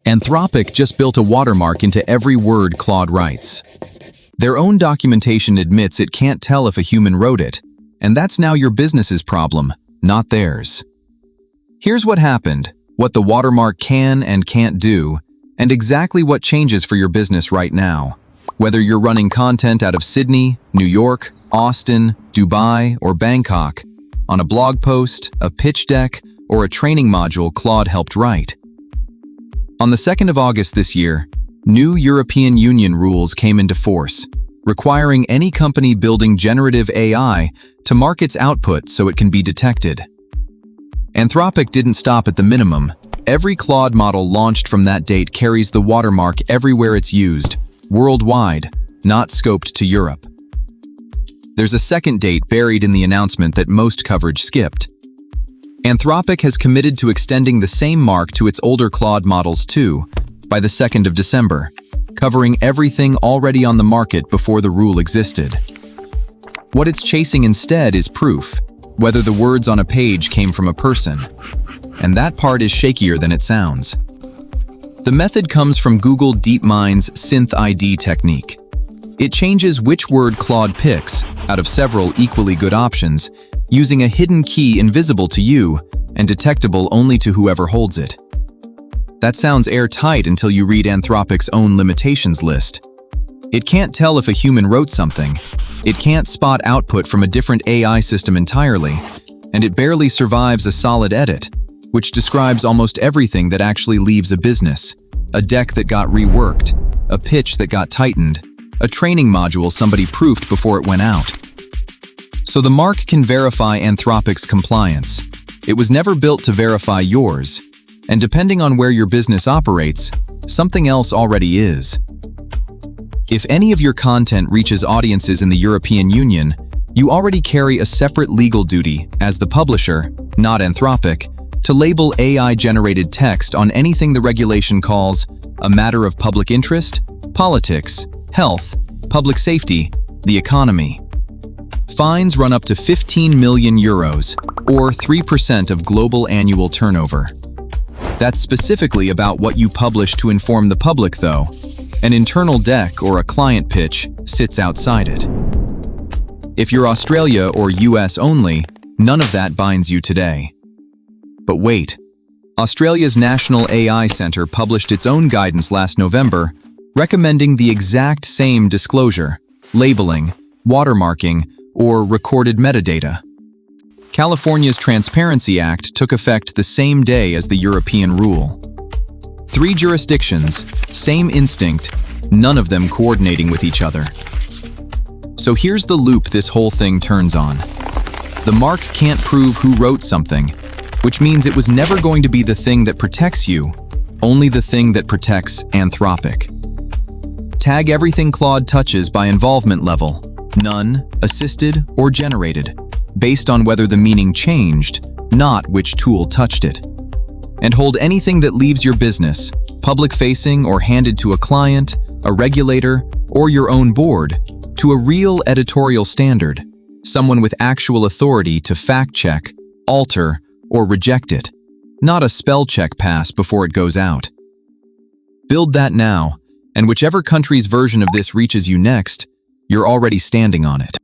Anthropic just built a watermark into every word Claude writes. Their own documentation admits it can't tell if a human wrote it, and that's now your business's problem, not theirs. Here's what happened, what the watermark can and can't do, and exactly what changes for your business right now. Whether you're running content out of Sydney, New York, Austin, Dubai, or Bangkok, on a blog post, a pitch deck, or a training module Claude helped write. On the 2nd of August this year, new European Union rules came into force, requiring any company building generative AI to mark its output so it can be detected. Anthropic didn't stop at the minimum. Every Claude model launched from that date carries the watermark everywhere it's used, worldwide, not scoped to Europe. There's a second date buried in the announcement that most coverage skipped. Anthropic has committed to extending the same mark to its older Claude models too, by the 2nd of December, covering everything already on the market before the rule existed. What it's chasing instead is proof, whether the words on a page came from a person. And that part is shakier than it sounds. The method comes from Google DeepMind's Synth ID technique. It changes which word Claude picks, out of several equally good options, using a hidden key invisible to you and detectable only to whoever holds it. That sounds airtight until you read Anthropic's own limitations list. It can't tell if a human wrote something, it can't spot output from a different AI system entirely, and it barely survives a solid edit, which describes almost everything that actually leaves a business: a deck that got reworked, a pitch that got tightened, a training module somebody proofed before it went out. So the mark can verify Anthropic's compliance. It was never built to verify yours, and depending on where your business operates, something else already is. If any of your content reaches audiences in the European Union, you already carry a separate legal duty, as the publisher, not Anthropic, to label AI-generated text on anything the regulation calls a matter of public interest, politics, health, public safety, the economy. Fines run up to 15 million euros, or 3% of global annual turnover. That's specifically about what you publish to inform the public, though. An internal deck or a client pitch sits outside it. If you're Australia or US only, none of that binds you today. But wait, Australia's National AI Centre published its own guidance last November, recommending the exact same disclosure, labeling, watermarking, or recorded metadata. California's Transparency Act took effect the same day as the European rule. 3 jurisdictions, same instinct, none of them coordinating with each other. So here's the loop this whole thing turns on. The mark can't prove who wrote something, which means it was never going to be the thing that protects you, only the thing that protects Anthropic. Tag everything Claude touches by involvement level, none, assisted, or generated, based on whether the meaning changed, not which tool touched it. And hold anything that leaves your business, public-facing or handed to a client, a regulator, or your own board, to a real editorial standard, someone with actual authority to fact-check, alter, or reject it, not a spell-check pass before it goes out. Build that now, and whichever country's version of this reaches you next, you're already standing on it.